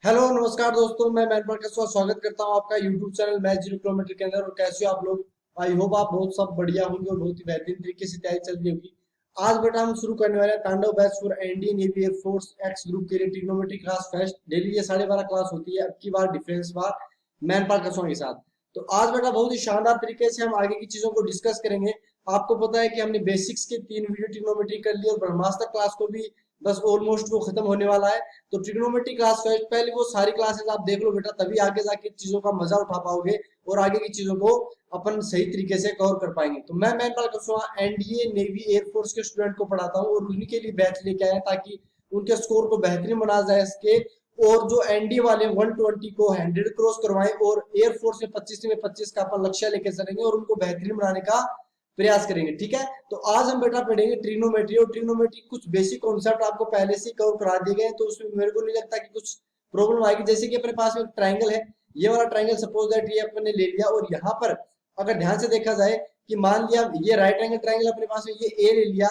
Hello नमस्कार दोस्तों, मैं मैनपाल का स्वागत करता हूं आपका यूट्यूब चैनल मैच 0 किलोमीटर के अंदर। और कैसे हो आप लोग? आई होप आप बहुत सब बढ़िया होंगे और बहुत ही बेहतरीन तरीके से तैयारी चल रही होगी। आज बेटा हम शुरू करने वाले हैं तांडव batch for Indian navy air force x group के लिए ट्रिग्नोमेट्री क्लास फेस्ट। डेली ये 12:30 क्लास होती है, अब की बार डिफरेंस बार मैनपाल कसवा के साथ। तो आज बेटा बहुत ही शानदार तरीके से हम आगे की चीजों को डिस्कस करेंगे। आपको पता है कि हमने बेसिक्स के 3 वीडियो ट्रिग्नोमेट्री कर लिए और ब्रह्मास्त्र क्लास को भी बस ऑलमोस्ट वो खत्म होने वाला है। तो ट्रिग्नोमेट्री क्लास फेस्ट पहले वो सारी क्लासेस आप देख लो बेटा, तभी आगे जाके चीजों का मजा उठा पाओगे और आगे की चीजों को अपन सही तरीके से कवर कर पाएंगे। तो मैं मैनपाल कसवा एनडीए नेवी एयरफोर्स के स्टूडेंट को पढ़ाता हूँ और उन्हीं के लिए बैच लेके आए ताकि उनके स्कोर को बेहतरीन बनाया जाए इसके। और जो एनडीए वाले 120 को 100 क्रॉस करवाएं और एयरफोर्स में 25 में 25 का अपन लक्ष्य लेके चलेंगे और उनको बेहतरीन बनाने का प्रयास करेंगे। ठीक है, तो आज हम बेटा पढ़ेंगे ट्रिग्नोमेट्री। और ट्रिग्नोमेट्री कुछ बेसिक कॉन्सेप्ट आपको पहले से कवर करा दिए गए, तो उसमें मेरे को नहीं लगता कि कुछ प्रॉब्लम आएगी। जैसे कि अपने पास में ट्राइंगल है, ये वाला ट्राइंगल सपोज दैट ये अपने ले लिया और यहाँ पर अगर ध्यान से देखा जाए कि मान लिया ये राइट एंगल ट्राइंगल अपने पास में ये ए ले लिया,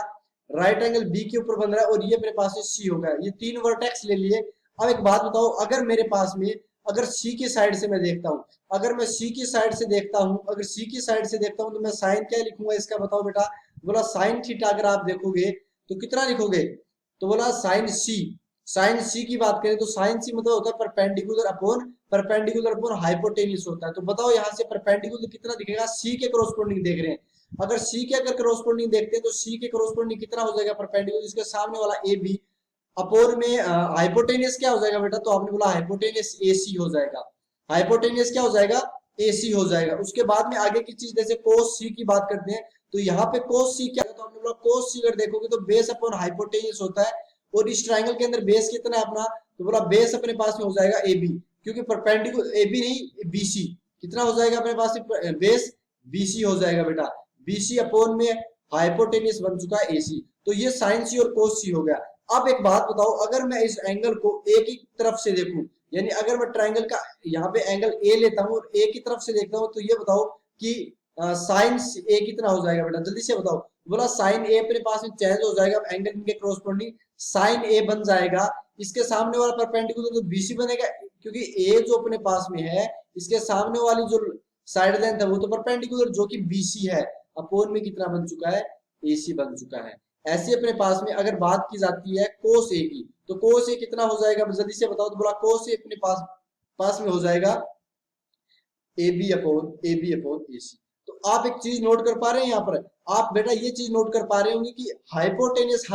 राइट एंगल बी के ऊपर बन रहा है और ये अपने पास में सी हो गया, ये 3 वर्टेक्स ले लिए। अब एक बात बताओ, अगर मेरे पास में अगर सी की साइड से मैं देखता हूँ, अगर मैं सी की साइड से देखता हूँ, अगर सी की साइड से देखता हूँ तो मैं साइन क्या लिखूंगा इसका बताओ बेटा? बोला साइन थीटा। अगर आप देखोगे तो कितना लिखोगे? तो बोला साइन सी। साइन सी की बात करें तो साइन सी मतलब होता है परपेंडिकुलर अपॉन हाइपोटेन्यूस होता है। तो बताओ यहाँ से परपेंडिकुलर कितना दिखेगा? सी के कॉरस्पॉन्डिंग देख रहे हैं। अगर सी के अगर कॉरस्पॉन्डिंग देखते हैं तो सी के कॉरस्पॉन्डिंग कितना हो जाएगा परपेंडिकुलर? इसके सामने वाला ए बी अपोर में हाइपोटेनियस क्या हो जाएगा बेटा? तो आपने बोला हाइपोटेनियस एसी हो जाएगा। हाइपोटेनियस क्या हो जाएगा? एसी हो जाएगा। उसके बाद में आगे की चीज जैसे कोस सी की बात करते हैं तो यहाँ पे कोस सी क्या है? तो आपने बोला कोस सी अगर देखोगे तो बेस अपॉन हाइपोटेनियस होता है। और इस ट्राइंगल के अंदर बेस कितना है अपना? तो बोला बेस अपने पास में हो जाएगा ए बी, क्योंकि परपेंडिकुलर ए बी नहीं बीसी। कितना हो जाएगा अपने पास में? बेस बीसी हो जाएगा बेटा। बीसी अपॉन में हाइपोटेनियस बन चुका है एसी। तो ये साइन सी और कोस सी हो गया। अब एक बात बताओ, अगर मैं इस एंगल को एक ही तरफ से देखूं, यानी अगर मैं ट्राइंगल का यहाँ पे एंगल ए लेता हूँ और एक ही तरफ से देखता हूँ, तो ये बताओ कि साइन ए कितना हो जाएगा बेटा? जल्दी से बताओ। बोला साइन ए अपने पास में चेंज हो जाएगा, एंगल इनके क्रॉसपोंडिंग साइन ए बन जाएगा। इसके सामने वाला परपेंडिकुलर तो बीसी बनेगा, क्योंकि ए जो अपने पास में है इसके सामने वाली जो साइड लेंथ है वो तो परपेंडिकुलर जो कि बीसी है, अपोन में कितना बन चुका है? एसी बन चुका है। ऐसे अपने पास में अगर बात की जाती है कोस ए की, तो कोस ए कितना हो जाएगा जल्दी से बताओ? तो बोला कोस ए अपने पास में हो जाएगा ए बी अपॉन ए सी। तो आप एक चीज नोट कर पा रहे हैं यहाँ पर? आप बेटा ये चीज नोट कर पा रहे होंगे कि हाइपोटेनियस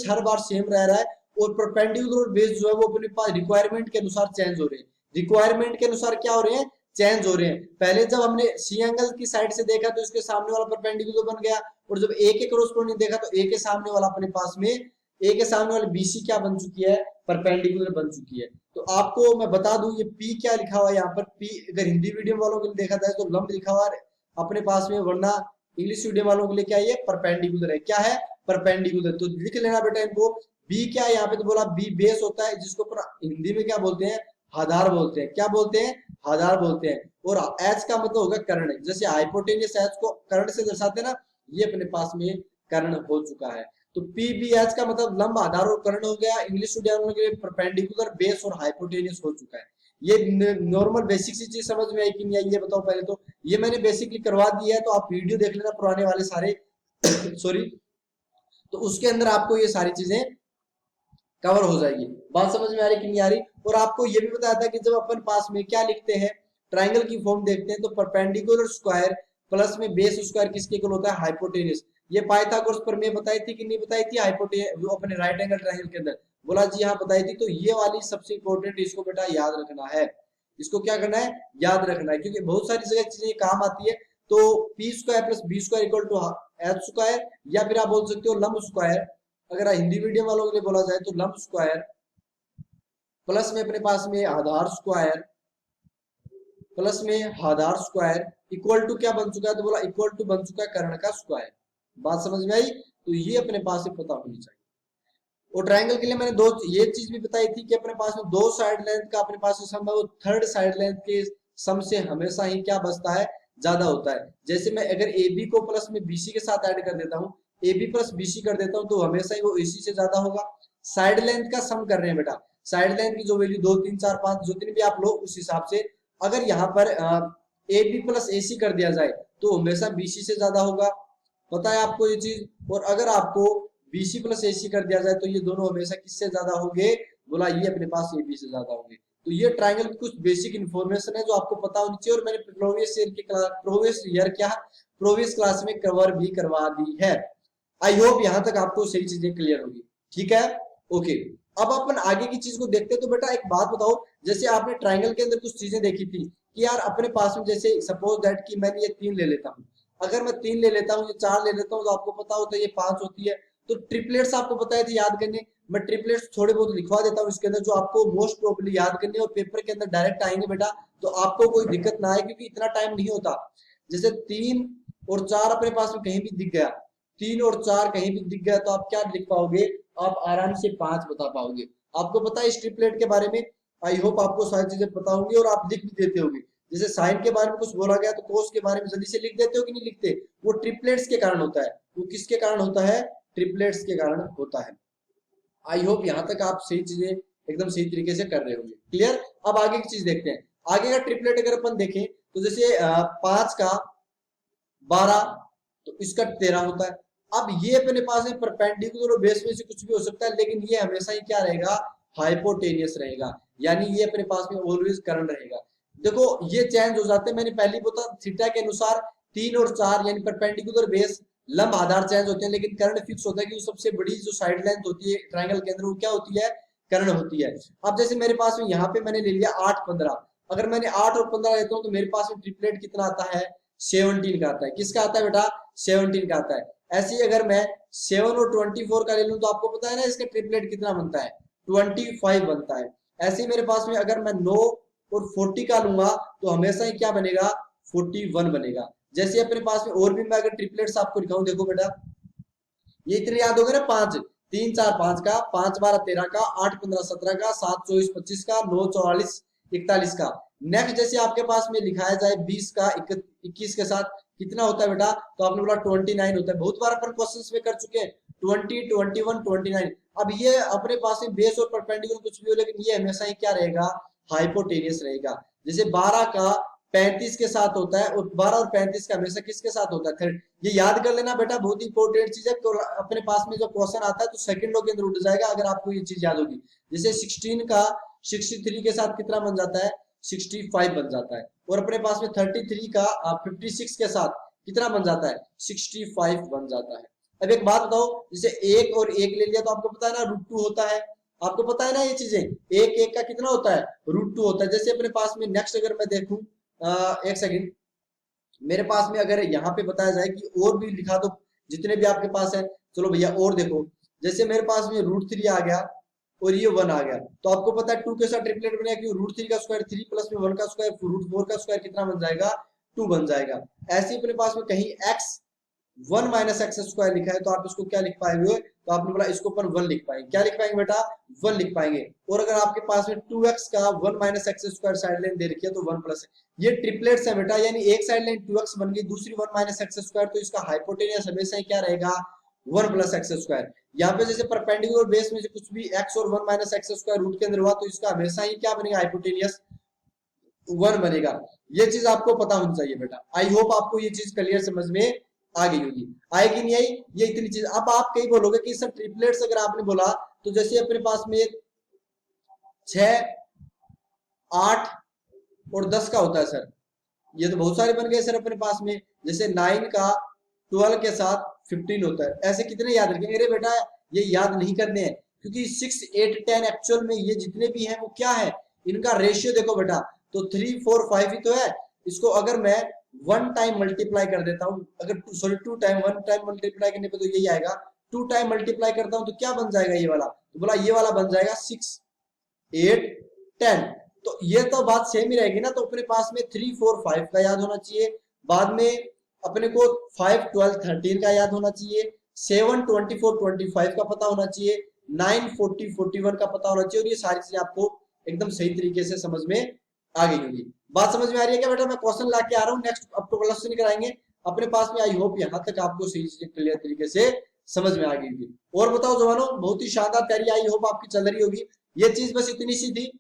हर बार सेम रह रहा है और परपेंडिकुलर और बेस जो है वो अपने पास रिक्वायरमेंट के अनुसार चेंज हो रहे हैं। रिक्वायरमेंट के अनुसार क्या हो रहे हैं? चेंज हो रहे हैं। पहले जब हमने सी एंगल की साइड से देखा तो इसके सामने वाला परपेंडिकुलर बन गया, और जब ए के कॉरस्पॉन्डिंग देखा तो ए के सामने वाला अपने पास में ए के सामने वाली बीसी क्या बन चुकी है? परपेंडिकुलर बन चुकी है। तो आपको मैं बता दूं ये पी क्या लिखा हुआ है यहाँ पर? पी अगर हिंदी मीडियम वालों के लिए देखा जाए तो लंब लिखा हुआ है अपने पास में, वरना इंग्लिश मीडियम वालों के लिए क्या है? ये परपेंडिकुलर है। क्या है? परपेंडिकुलर। तो लिख लेना बेटा इनको। बी क्या है यहाँ पे? तो बोला बी बेस होता है, जिसको हिंदी में क्या बोलते हैं? आधार बोलते हैं। क्या बोलते हैं? आधार बोलते हैं। और एच का मतलब होगा कर्ण, जैसे हाइपोटेनियस एच को कर्ण से दर्शाते हैं ना, ये अपने पास में कर्ण हो चुका है। तो पी बी एच का मतलब लंब, आधार और कर्ण हो गया। इंग्लिश मीडियम के लिए परपेंडिकुलर, बेस और हाइपोटेनियस हो चुका है। ये नॉर्मल बेसिक सी चीज समझ में आई कि नहीं आई ये बताओ पहले तो? ये मैंने बेसिकली करवा दिया है, तो आप वीडियो देख लेना पुराने वाले सारे सॉरी। तो उसके अंदर आपको ये सारी चीजें कवर हो जाएगी। बात समझ में आ रही कि नहीं आ रही? और आपको ये भी बताया था कि जब अपन पास में क्या लिखते हैं, ट्राइंगल की फॉर्म देखते हैं, तो परपेंडिकुलर स्क्वायर प्लस में बेस स्क्वायर किसके इक्वल होता है? हाइपोटेनियस। ये पाइथागोरस प्रमेय बताई थी कि नहीं बताई थी? हाइपोटेनियस वो अपने राइट एंगल ट्राइंगल के अंदर। बोला जी हाँ बताई थी। तो ये वाली सबसे इंपॉर्टेंट, इसको बेटा याद रखना है। इसको क्या करना है? याद रखना है, क्योंकि बहुत सारी जगह चीजें काम आती है। तो P square plus B square equal to H square, या फिर आप बोल सकते हो लंब स्क्वायर। अगर हिंदी मीडियम वालों के लिए बोला जाए तो लंब स्क्वायर प्लस में अपने पास में आधार स्क्वायर, प्लस में आधार स्क्वायर इक्वल टू क्या बन चुका है? तो बोला इक्वल टू बन चुका है कर्ण का स्क्वायर। बात समझ में आई? तो ये अपने पास से पता होनी चाहिए। और ट्रायंगल के लिए मैंने दो ये चीज भी बताई थी कि अपने पास में दो साइड लेंथ का अपने पास सम है, वो थर्ड साइड लेंथ के सम से हमेशा ही क्या बचता है? ज्यादा होता है। जैसे मैं अगर ए बी को प्लस में बीसी के साथ ऐड कर देता हूँ, ए बी प्लस बीसी कर देता हूँ, तो हमेशा ही वो एसी से ज्यादा होगा। साइड लेंथ का सम कर रहे हैं बेटा, साइड लाइन की जो वैल्यू 2 3 4 5 जितनी भी आप लो उस हिसाब से, अगर यहाँ पर ए बी प्लस ए सी कर दिया जाए तो हमेशा बी सी से ज्यादा होगा, पता है आपको ये चीज। और अगर आपको बी सी प्लस ए सी कर दिया जाए तो ये दोनों हमेशा किससे ज्यादा होंगे, बोला ये अपने पास ए बी से ज्यादा होंगे। तो ये ट्राइंगल की कुछ बेसिक इन्फॉर्मेशन है जो आपको पता होनी चाहिए, और मैंने प्रोवियस क्लास में कवर भी करवा दी है। आई होप यहाँ तक आपको सही चीजें क्लियर होगी, ठीक है, ओके। अब अपन आगे की चीज को देखते हैं। तो बेटा एक बात बताओ, जैसे आपने ट्राइंगल के अंदर कुछ चीजें देखी थी कि यार अपने पास में जैसे सपोज दैट कि मैंने ये 3 ले लेता हूँ, अगर मैं 3 ले लेता हूँ, ये 4 ले लेता हूँ, तो आपको पता होता है ये 5 होती है। तो ट्रिपलेट्स आपको पता है थे याद करने, मैं ट्रिपलेट्स थोड़े बहुत लिखवा देता हूँ इसके अंदर, जो आपको मोस्ट प्रोबेबली याद करने और पेपर के अंदर डायरेक्ट आएंगे बेटा, तो आपको कोई दिक्कत ना आए, क्योंकि इतना टाइम नहीं होता। जैसे 3 और 4 अपने पास में कहीं भी दिख गया, 3 और 4 कहीं भी दिख गया, तो आप क्या लिख पाओगे, आप आराम से 5 बता पाओगे। आपको पता है इस ट्रिपलेट के बारे में, आई होप आपको सारी चीजें पता होंगी और आप लिख भी देते होंगे। जैसे साइन के बारे में कुछ बोला गया तो कोस के बारे में जल्दी से लिख देते हो कि नहीं लिखते, वो ट्रिपलेट्स के कारण होता है। वो किसके कारण होता है, ट्रिपलेट्स के कारण होता है। आई होप यहाँ तक आप सही चीजें एकदम सही तरीके से कर रहे होंगे, क्लियर। अब आगे की चीज देखते हैं। आगे का ट्रिपलेट अगर अपन देखें तो जैसे 5 का 12 तो इसका 13 होता है। अब ये अपने पास है परपेंडिकुलर बेस में से कुछ भी हो सकता है, लेकिन ये हमेशा ही क्या रहेगा, हाइपोटेनियस रहेगा, यानी ये अपने पास में ऑलवेज करंट रहेगा। देखो ये चेंज हो जाते हैं, मैंने पहले बोला थीटा के अनुसार 3 और 4 यानी परपेंडिकुलर बेस लंब आधार चेंज होते हैं, लेकिन करंट फिक्स होता है कि सबसे बड़ी जो साइड लेंथ होती है ट्रायंगल के अंदर वो क्या होती है, करंट होती है। अब जैसे मेरे पास में यहाँ पे मैंने ले लिया 8 15, अगर मैंने 8 और 15 लेता हूँ तो मेरे पास में ट्रिपलेट कितना आता है, 17 का आता है। किसका आता है बेटा, 17 का आता है। ऐसे ही अगर मैं 7 और 24 का ले लूं तो आपको पता है ना इसका ट्रिपलेट कितना बनता है, 25 बनता है। ऐसे ही मेरे पास में अगर मैं 9 और 40 का लूंगा तो हमेशा ही क्या बनेगा, 41 बनेगा। जैसे अपने पास में और भी मैं अगर ट्रिपलेट्स आपको दिखाऊं, देखो बेटा ये इतने याद हो गए ना, 5 3 4 5 का, 5 12 13 का, 8 15 17 का, 7 24 25 का, 9 44 41 का। नेक्स्ट जैसे आपके पास में लिखाया जाए 20 का 21 के साथ कितना होता है बेटा, तो आपने बोला 29 होता है। बहुत बार अपन क्वेश्चंस में कर चुके हैं 20 21 29। अब ये अपने पास में बेस और परपेंडिकुलर कुछ भी हो, लेकिन ये हमेशा ही क्या रहेगा, हाइपोटेनियस रहेगा। जैसे 12 का 35 के साथ होता है, और 12 और 35 का हमेशा किसके साथ होता है, थर्ड। ये याद कर लेना बेटा, बहुत इंपॉर्टेंट चीज है। तो अपने पास में जो क्वेश्चन आता है तो सेकंडों के अंदर उठ जाएगा अगर आपको ये चीज याद होगी। जैसे 16 का 63 के साथ कितना बन जाता है, 65 बन जाता है। और अपने पास में 33 का 56 के साथ कितना बन जाता है, 65 बन जाता है। अब एक बात बताओ, जैसे 1 और 1 ले लिया तो आपको पता है ना √2 होता है, आपको पता है ना ये चीजें, 1 1 का कितना होता है, √2 होता है। जैसे अपने पास में नेक्स्ट अगर मैं देखूं, एक सेकंड, मेरे पास में अगर यहाँ पे बताया जाए कि और भी लिखा दो जितने भी आपके पास है, चलो भैया और देखो। जैसे मेरे पास में √3 आ गया और ये 1 आ गया, तो आपको पता है 2 के साथ ट्रिपलेट बनेगा कि √3 का स्क्वायर 3 प्लस में 1 का स्क्वायर √4 का स्क्वायर कितना बन जाएगा, 2 बन जाएगा। ऐसे ही अपने पास में कहीं x 1 माइनस एक्स स्क्वायर लिखा है तो आप इसको क्या लिख पाएंगे, तो आपने बोला इसको अपन 1 लिख पाएंगे। क्या लिख पाएंगे बेटा, 1 लिख पाएंगे। और अगर आपके पास में 2x का 1 minus x square side line दे रखी है तो 1 प्लस, ये ट्रिपलेट्स है बेटा, यानी एक साइड लाइन 2x बन गई, दूसरी 1 माइनस एक्स स्क्वायर, तो इसका हाइपोटेनियस हमेशा ही क्या रहेगा, 1 प्लस एक्स स्क्वायर। यहाँ पे जैसे परपेंडिकुलर बेस में से कुछ भी x और 1 माइनस एक्स स्क्वायर रूट के अंदर हुआ तो इसका हमेशा ही क्या बनेगा, हाइपोटेनियस 1 बनेगा। ये चीज आपको पता होनी चाहिए बेटा। आई होप आपको ये चीज क्लियर समझ में आ गई होगी, आएगी नहीं आई, ये इतनी चीज। अब आप कहीं बोलोगे कि सर ट्रिपलेट्स अगर आपने बोला तो जैसे अपने पास में 6 8 और 10 का होता है सर, ये तो बहुत सारे बन गए सर अपने पास में। जैसे 9 का 12 के साथ 15 होता है, ऐसे कितने याद रखेंगे, अरे बेटा ये याद नहीं करने हैं, क्योंकि 6 8 10 एक्चुअल में ये जितने भी हैं वो क्या है, इनका रेशियो देखो बेटा, तो 3 4 5 ही तो है। इसको अगर मैं 1 टाइम मल्टीप्लाई कर देता हूँ, अगर सॉरी 2 टाइम 1 टाइम मल्टीप्लाई करने पे तो यही आएगा, 2 टाइम मल्टीप्लाई करता हूँ तो क्या बन जाएगा ये वाला, तो बोला ये वाला बन जाएगा 6 8 10। तो ये तो बात सेम ही रहेगी ना, तो अपने पास में 3 4 5 का याद होना चाहिए, बाद में अपने को 5 12 13 का याद होना चाहिए, 7 24 25 का पता होना चाहिए, 9 40 41 का पता होना चाहिए। और ये सारी चीजें आपको एकदम सही तरीके से समझ में आ गई होगी। बात समझ में आ रही है क्या बेटा, मैं क्वेश्चन ला के आ रहा हूँ, नेक्स्ट अब तो क्वेश्चन कराएंगे अपने पास में। आई होप यहाँ तक आपको सही चीजें क्लियर तरीके से समझ में आ गई होगी। और बताओ जवानों, बहुत ही शानदार तैयारी आई होप आपकी चल रही होगी। ये चीज बस इतनी सी थी।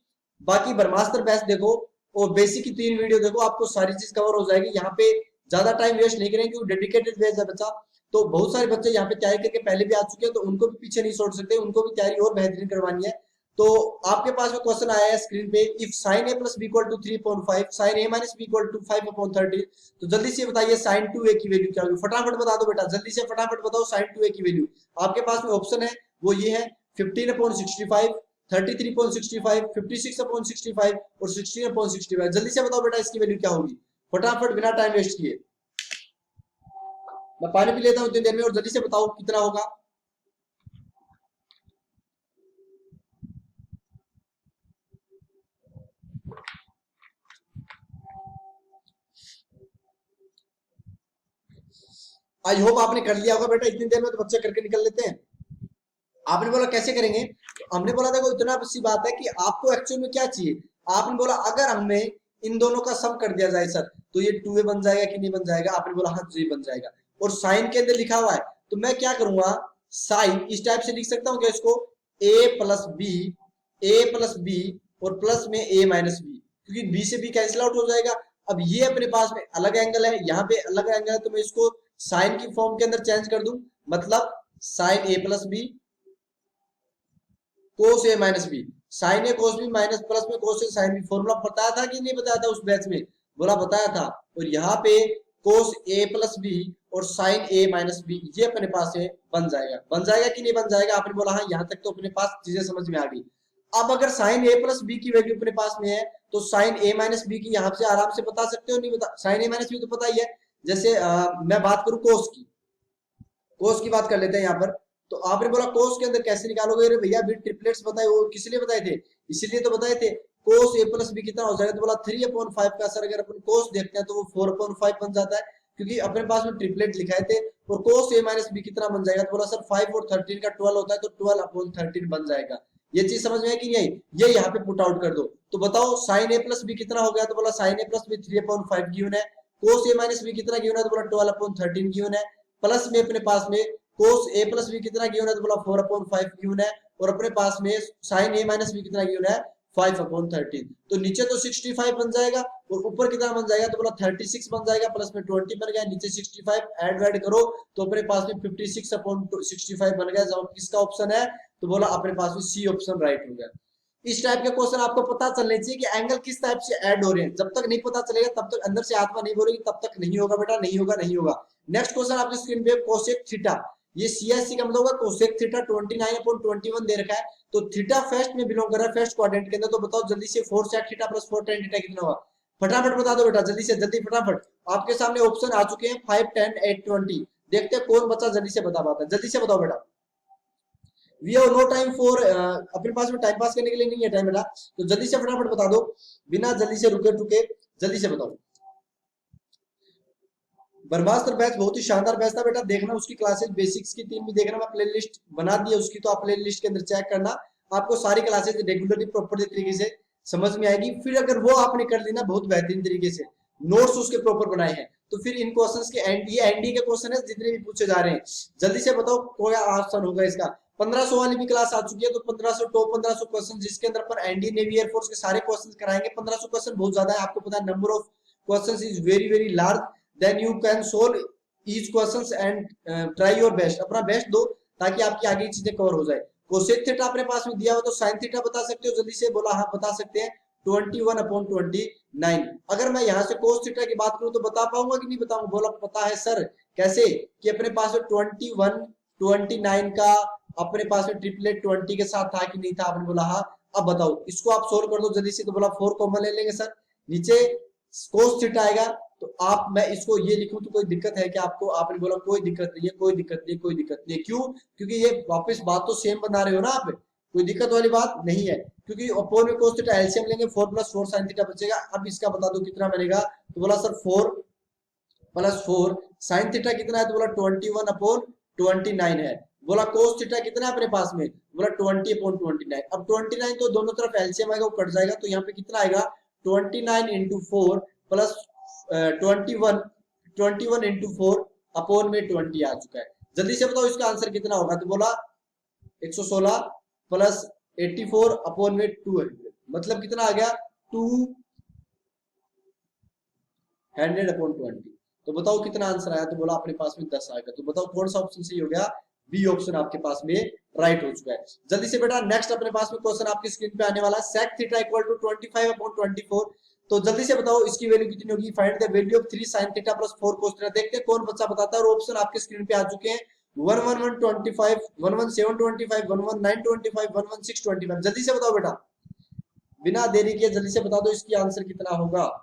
बाकी ब्रह्मास्त्र बैच देखो और बेसिक की 3 वीडियो देखो, आपको सारी चीज कवर हो जाएगी। यहाँ पे ज्यादा टाइम वेस्ट नहीं करेंगे क्योंकि डेडिकेटेड बैच है बच्चा। तो बहुत सारे बच्चे यहाँ पे तैयारी करके पहले भी आ चुके हैं, तो उनको भी पीछे नहीं छोड़ सकते, उनको भी तैयारी और बेहतरीन करवानी है। तो आपके पास में क्वेश्चन आया है स्क्रीन पे, if sine A plus B equal to 3.5 sine A minus B equal to 5/13, तो जल्दी से बताइए साइन 2a की वैल्यू क्या होगी। फटाफट बता दो बेटा, जल्दी से फटाफट बताओ साइन 2a की वैल्यू। आपके पास में ऑप्शन है वो ये है 15/65, 33.65, 56/65 और 16/65। जल्दी से बताओ बेटा इसकी वैल्यू क्या होगी, फटाफट बिना टाइम वेस्ट किए। मैं पानी पी लेता हूँ इतनी देर में और जल्दी से बताओ कितना होगा। आई होप आपने कर लिया होगा बेटा, इतनी देर में तो बच्चे करके निकल लेते हैं। आपने बोला कैसे करेंगे, तो हमने बोला देखो इतना सी बात है कि आपको एक्चुअल में क्या चाहिए। आपने बोला अगर हमें इन दोनों का सम कर दिया जाए सर तो ये 2a बन जाएगा कि नहीं बन जाएगा। आपने बोला हाँ जी बन जाएगा, और साइन के अंदर लिखा हुआ है तो मैं क्या करूंगा, साइन इस टाइप से लिख सकता हूँ क्या इसको, a प्लस बी और प्लस में a माइनस बी, क्योंकि b से b कैंसिल आउट हो जाएगा। अब ये अपने पास में अलग एंगल है, यहाँ पे अलग एंगल है, तो मैं इसको साइन की फॉर्म के अंदर चेंज कर दूं, मतलब sine a plus B cos A minus B, sine A cos B minus plus में cos A sine B. Formula बताया था कि नहीं बताया था उस बैच में, बोला बताया था। और यहाँ पे कोस ए प्लस बी और साइन ए माइनस बी ये अपने पास है बन जाएगा। बन जाएगा कि नहीं बन जाएगा, आपने बोला हाँ, यहाँ तक तो अपने पास चीजें समझ में आ गई। अब अगर साइन ए प्लस बी की वैल्यू अपने पास में है तो साइन ए माइनस बी की यहाँ से आराम से बता सकते हो, नहीं बता, साइन ए माइनस बी तो पता ही है। जैसे मैं बात करूं कोस की बात कर लेते हैं यहाँ पर। तो आपने बोला कोस के अंदर कैसे निकालोगे, अरे भैया अभी ट्रिपलेट्स बताए, वो किस लिए बताए थे, इसीलिए तो बताए थे। कोस ए प्लस बी कितना हो जाएगा, तो बोला 3/5 का। सर अगर अपन कोस देखते हैं तो वो 4/5 बन जाता है, क्योंकि अपने पास में ट्रिपलेट लिखा थे। और कोस ए माइनस बी कितना बन जाएगा, तो बोला सर 5 और 13 का 12 होता है, तो 12/13 बन जाएगा। ये चीज समझ में है कि नहीं, ये यहाँ पे पुट आउट कर दो। तो बताओ साइन ए प्लस बी कितना हो गया, तो बोला sign A plus B 3/5 given है। कोस ए माइनस बी कितना गिवन है, तो बोला 12/13 गिवन है। प्लस में अपने पास में कोस ए प्लस बी कितना गिवन है, तो बोला 4/5 गिवन है। और अपने पास में साइन ए माइनस बी कितना गिवन है, 5/13। तो नीचे तो 65 बन जाएगा और ऊपर कितना बन जाएगा, तो बोला 36 बन जाएगा, प्लस में 20 बन गया, नीचे 65 ऐड वैड करो तो अपने पास में 56/65 बन गया। जब किसका ऑप्शन है, तो बोला अपने पास में सी ऑप्शन राइट हो गया। इस टाइप के क्वेश्चन आपको पता चलने चाहिए कि एंगल किस टाइप से ऐड हो रहे हैं। जब तक नहीं पता चलेगा, तब तक अंदर से आत्मा नहीं बोलेगी, तब तक नहीं होगा बेटा, नहीं होगा नहीं होगा। नेक्स्ट क्वेश्चन आपकी स्क्रीन पे, कोसेक थीटा। ये सीएससी का मतलब होगा कोसेक थीटा 29/21 दे रखा है, तो थीटा फर्स्ट में बिलोंग कर रहा है, फर्स्ट क्वाड्रेंट के अंदर। तो बताओ जल्दी से 4 sec theta plus 4 tan theta कितना होगा, फटाफट बता दो बेटा, जल्दी से जल्दी फटाफट। आपके सामने ऑप्शन आ चुके हैं 5, 10, 8, 20। देखते हैं कौन बच्चा जल्दी से बता पाता है, जल्दी से बताओ बेटा। We have no time for, अपने पास में टाइम पास करने के लिए नहीं है टाइम बेटा, तो जल्दी से फटाफट बता दो, बिना जल्दी से रुके टुके, जल्दी से बताओ। ब्रह्मास्त्र बैच बहुत ही शानदार बैच था बेटा, देखना उसकी क्लासेस बेसिक्स की 3 भी देखना, मैं प्लेलिस्ट बना दी है उसकी, तो आप प्लेलिस्ट के अंदर चेक करना, आपको सारी क्लासेस रेगुलरली प्रॉपर तरीके से समझ में आएगी। फिर अगर वो आपने कर ली ना बहुत बेहतरीन तरीके से, नोट्स उसके प्रॉपर बनाए हैं, तो फिर इन क्वेश्चंस के ये एनडी के क्वेश्चन है जितने भी पूछे जा रहे हैं, जल्दी से बताओ कोई आंसर होगा इसका। 1500 वाली भी क्लास आ चुकी है, तो 1500 टॉप 1500 क्वेश्चन जिसके अंदर पर एनडी नेवी एयरफोर्स के सारे क्वेश्चन कराएंगे। 1500 क्वेश्चन बहुत ज्यादा है, आपको पता है, number of question is very very large, then you can solve each questions and try your best, अपना बेस्ट दो ताकि आपकी आगे चीजें कवर हो जाए। कोसेक थीटा अपने पास में दिया हो तो साइन थीटा बता सकते हो, जल्दी से बोला हाँ बता सकते हैं, 21/29। अगर मैं यहाँ से कोस थीटा की बात करूं तो बता पाऊंगा कि नहीं बताऊंगा, बोला पता है सर, कैसे कि अपने पास में 21/29 का अपने पास में ट्रिपलेट 20 के साथ था कि नहीं था, आपने बोला हाँ। अब बताओ इसको आप सोल्व कर दो जल्दी से, तो बोला 4 कॉमन ले लेंगे सर, नीचे कोस थीटा आएगा, तो आप मैं इसको ये लिखूं तो कोई दिक्कत है क्या आपको, आपने बोला कोई दिक्कत नहीं है, कोई दिक्कत नहीं, कोई दिक्कत नहीं। क्यों, क्योंकि ये वापस बात तो सेम बना रहे हो ना आप, कोई दिक्कत वाली बात नहीं है, क्योंकि अपोन में कोस थीटा एलसीएम लेंगे, 4 + 4 sin थीटा बचेगा। अब इसका बता दो कितना बनेगा, तो बोला सर 4 + 4 sin थीटा कितना है, तो बोला 21/29 है। बोला कोस थीटा कितना है अपने पास में, बोला 20/29। अब 29 तो दोनों तरफ एलसीएम आएगा, वो कट जाएगा, तो यहाँ पे कितना आएगा, 29 × 4 + 21 × 4 अपॉन में 20 आ चुका है। जल्दी से बताओ इसका आंसर कितना होगा, तो बोला 116 + 84 अपॉन में 200, मतलब कितना आ गया 200 अपॉन 20। तो बताओ कितना आंसर आया, तो बोला अपने पास में 10 आएगा। तो बताओ कौन सा ऑप्शन सही हो गया, बी ऑप्शन आपके पास में राइट हो चुका है। जल्दी से बेटा नेक्स्ट अपने पास में क्वेश्चन आपकी स्क्रीन पे आने वाला है, sec theta equal to 25 upon 24। तो जल्दी से बताओ इसकी वैल्यू कितनी होगी, find the value of 3 sin theta plus 4 cos theta. देखते हैं कौन बच्चा बताता है, और ऑप्शन आपके स्क्रीन पे आ चुके हैं 11125, 11725, 11925, 11625। जल्दी से बताओ बेटा, बिना देरी के जल्दी से बता दो इसकी आंसर कितना होगा।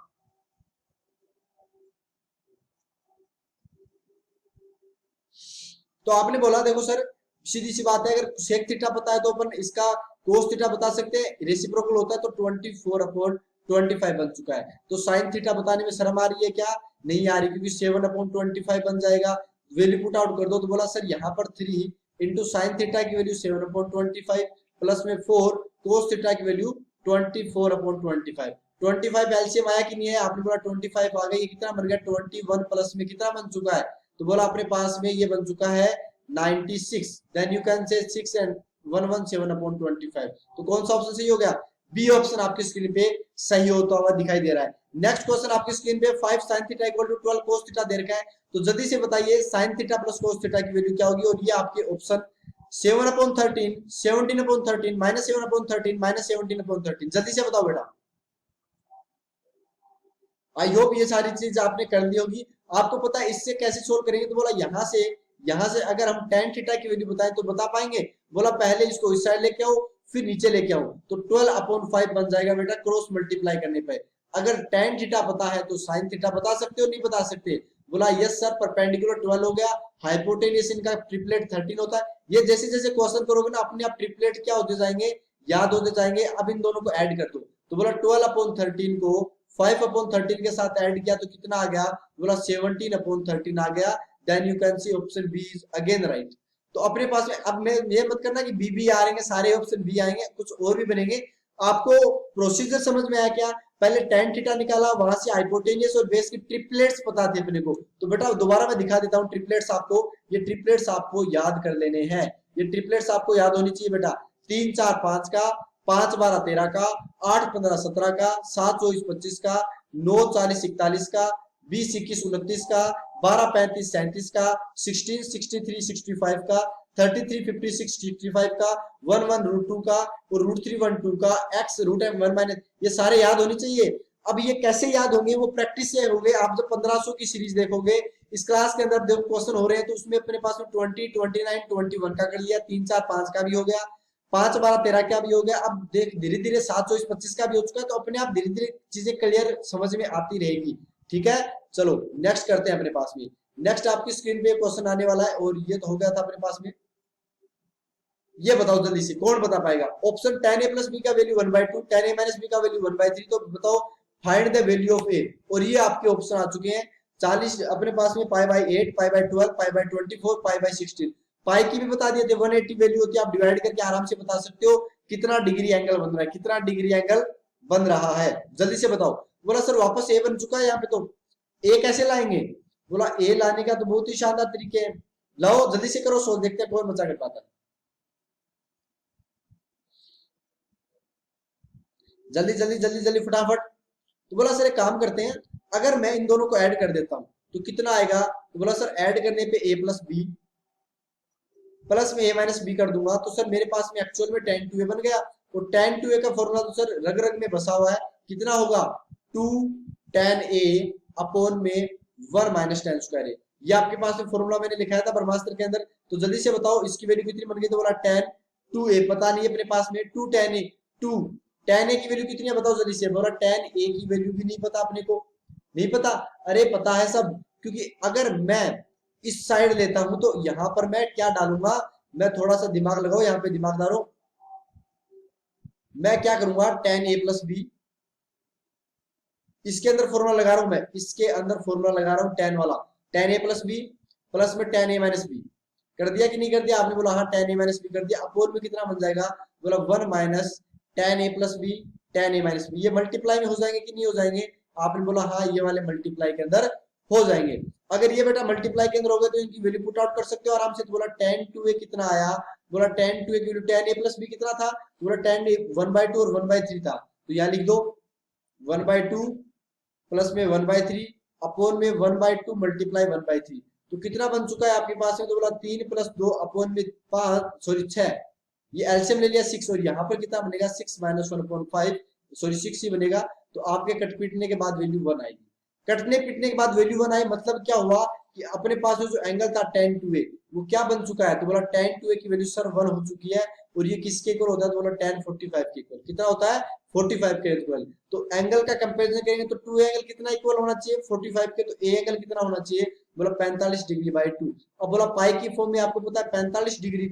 तो आपने बोला देखो सर सीधी सी बात है, अगर सेक थीटा पता है तो अपन इसका कोस थीटा बता सकते हैं, रेसिप्रोकल होता है तो 24 अपॉन 25 बन चुका है। तो साइन थीटा बताने में शर्म आ रही है क्या, नहीं आ रही, क्योंकि 7 अपॉन 25 बन जाएगा। वैल्यू पुट आउट कर दो, तो बोला सर यहाँ पर 3 इंटू साइन थीटा की वैल्यू 7 अपॉन 25 प्लस में 4 कोस थीटा की वैल्यू 24 अपॉन 25। 25 एलसीएम आया कि नहीं है, आपने बोला 25 आ गई, कितना बन गया 21 प्लस में कितना बन चुका है, तो बोला अपने पास में ये बन चुका है 96। देन यू कैन से 6 एंड 117 अपॉन 25। तो कौन सा ऑप्शन सही हो गया, बी ऑप्शन आपकी स्क्रीन पे सही होता हुआ दिखाई दे रहा है। नेक्स्ट क्वेश्चन आपकी स्क्रीन पे 5 sin theta equal to 12 cos theta दे रखा है। तो जल्दी से बताइए sin theta plus cos theta की वैल्यू क्या होगी, और ये आपके option 7 upon 13, 17 upon 13, -7 upon 13, -17 upon 13। जल्दी से बताओ बेटा, आई होप ये सारी चीज आपने कर ली होगी। आपको पता है इससे कैसे सोल्व करेंगे, तो बोला यहाँ से अगर हम tan थीटा की वैल्यू बताएं तो बता पाएंगे, बोला पहले इसको इस साइड लेके आओ फिर नीचे लेके आओ, तो 12 अपॉन 5 बन जाएगा बेटा क्रॉस मल्टीप्लाई करने पे। अगर tan थीटा पता है तो sin थीटा बता सकते हो, नहीं बता सकते, बोला यस सर परपेंडिकुलर 12 हो गया, हाइपोटेन्यूज इनका ट्रिपलेट 13 होता है। ये जैसे जैसे क्वेश्चन करोगे ना अपने आप ट्रिपलेट क्या होते जाएंगे, याद होते जाएंगे। अब इन दोनों को ऐड कर दो, तो बोला 12 अपॉन 13 को 5 अपॉन 13 के साथ ऐड किया तो कितना आ गया, बोला 17 अपॉन 13 आ गया। Then you can see option B is again right. तो अपने पास में अब मैं ये मत करना कि बी बी आ रहे सारे ऑप्शन बी आएंगे, कुछ और भी बनेंगे। आपको प्रोसीजर समझ में आया क्या, पहले tan थीटा निकाला, वहां से हाइपोटेनियस और बेस की ट्रिपलेट्स पता थे अपने को। तो बेटा दोबारा मैं दिखा देता हूँ ट्रिपलेट्स आपको, ये ट्रिपलेट्स आपको याद कर लेने हैं, ये ट्रिपलेट्स आपको याद होनी चाहिए बेटा। 3 4 5 का, 5 12 13 का, 8 15 17 का, 7 24 25 का, 9 40 41 का, 20 21 29 का, 12 35 37 का, 16 63 65 का, 33 56 65 का, 1 1 रूट 2 का, और रूट 3 1 2 का, x रूट m 1 माइनस, ये सारे याद होने चाहिए। अब ये कैसे याद होंगे, वो प्रैक्टिस से होंगे। आप जब 1500 की सीरीज देखोगे इस क्लास के अंदर, देखो क्वेश्चन हो रहे हैं तो उसमें अपने पास में 20 29 21 का कर लिया, 3 4 5 का भी हो गया, 5 12 13 का भी हो गया। अब देख धीरे धीरे 7 24 25 का भी हो चुका है, तो अपने आप धीरे धीरे चीजें क्लियर समझ में आती रहेगी। ठीक है, चलो नेक्स्ट करते हैं अपने पास में। नेक्स्ट आपकी स्क्रीन पे क्वेश्चन आने वाला है, और ये तो हो गया था अपने पास में। ये बताओ जल्दी से कौन बता पाएगा, option tan a plus B का value 1/2, tan a minus B का वैल्यू 1/3। तो बताओ find the value of a, और ये आपके ऑप्शन आ चुके हैं 40 अपने पास में, π/8, π/12, π/24, π/16। पाई की भी बता दिए थे 180 वैल्यू होती है, आप डिवाइड करके आराम से बता सकते हो कितना डिग्री एंगल बन रहा है, कितना डिग्री एंगल बन रहा है। जल्दी से बताओ। बोला सर वापस ए बन चुका है यहाँ पे, तो ए कैसे लाएंगे, बोला ए लाने का तो बहुत ही शानदार तरीके हैं, लाओ जल्दी से करो सोच, देखते हैं कौन बचा कर पाता है। जल्दी जल्दी जल्दी जल्दी फटाफट। तो बोला सर एक काम करते हैं, अगर मैं इन दोनों को ऐड कर देता हूं तो कितना आएगा, तो बोला सर ऐड करने पे a प्लस बी प्लस में a माइनस बी कर दूंगा, तो सर मेरे पास में एक्चुअल में tan 2a बन गया। तो tan 2a का फॉर्मूला तो सर रग रग में बसा हुआ है, कितना होगा 2 tan a अपॉन में 1 माइनस tan स्क्वायर a। ये आपके पास में फॉर्मूला मैंने लिखाया था ब्रह्मास्त्र के अंदर। तो जल्दी से बताओ इसकी वैल्यू कितनी बन गई, तो बोला tan 2a पता नहीं है अपने पास में, 2 tan a, 2 tan a की वैल्यू कितनी है बताओ जल्दी से, बोला tan a की वैल्यू भी नहीं पता अपने को, नहीं पता, अरे पता है सब, क्योंकि अगर मैं इस साइड लेता हूं तो यहां पर मैं क्या डालूंगा, मैं थोड़ा सा दिमाग लगाओ यहाँ पे दिमागदारों, मैं क्या करूंगा tan a प्लस बी, इसके अंदर फॉर्मूला लगा रहा हूं मैं, इसके अंदर फॉर्मूला लगा रहा हूं tan वाला, tan a plus B plus में tan a माइनस बी। कर दिया कि नहीं कर दिया, आपने बोला हाँ tan a माइनस बी कर दिया, अपोर में कितना बन जाएगा, बोला 1 minus tan a plus B tan a minus B. ये मल्टीप्लाई में हो जाएंगे कि नहीं हो जाएंगे, आपने बोला हाँ ये वाले मल्टीप्लाई के अंदर हो जाएंगे। अगर ये बेटा मल्टीप्लाई के अंदर हो गए तो इनकी वैल्यू पुट आउट कर सकते हो आराम से। तो बोला tan 2a कितना आया, बोला tan 2a की value tan a plus b कितना था, बोला tan a 1/2 और 1/3 था। तो यहाँ लिख दो 1/2 प्लस में 1/3 अपोन में 1/2 मल्टीप्लाई 1/3। तो कितना बन चुका है आपके पास में, तो बोला 3 + 2 अपोन में 5 सॉरी 6, ये एलसीएम ले लिया 6 और यहाँ पर कितना बनेगा 6 - 1/5 सॉरी 6 ही बनेगा। तो आपके कट पीटने के बाद वैल्यू 1 आएगी। कटने पीटने के बाद वैल्यू 1 आई मतलब क्या हुआ कि अपने पास जो एंगल था tan 2a वो क्या बन चुका है, तो बोला tan 2a की वैल्यू सर 1 हो चुकी है। और ये किसके इक्वल होता है, तो बोला tan 45 के इक्वल। कितना होता है 45 के इक्वल। तो एंगल का कंपैरिजन करेंगे तो 2 एंगल कितना इक्वल होना चाहिए 45 के, तो ए एंगल कितना होना चाहिए, बोला 45 डिग्री बाई 2। अब बोला पाई की फॉर्म में आपको पता है 45 डिग्री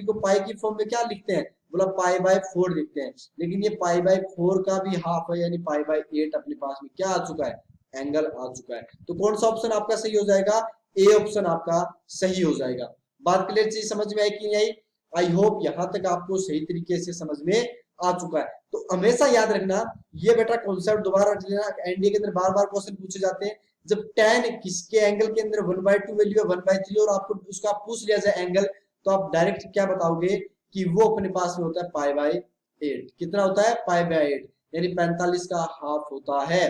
को पाई की फॉर्म में क्या लिखते हैं, बोला π/4 लिखते हैं। लेकिन ये π/4 का भी हाफ है, यानी π/8 अपने पास में क्या आ चुका है, एंगल आ चुका है। तो कौन सा ऑप्शन आपका सही हो जाएगा, ए ऑप्शन आपका सही हो जाएगा। बात क्लियर चीज समझ में आई कि नहीं आई? आई होप यहां तक आपको सही तरीके से समझ में आ चुका है। तो हमेशा याद रखना ये बेटा कॉन्सेप्ट दोबारा रख लेना, एनडीए के अंदर बार बार क्वेश्चन पूछे जाते हैं। जब tan किसके एंगल के अंदर 1/2 वैल्यू है 1/3 और आपको उसका पूछ लिया जाए एंगल, तो आप डायरेक्ट क्या बताओगे कि वो अपने पास में होता है π/8। कितना होता है π/8, यानी 45 का हाफ होता है,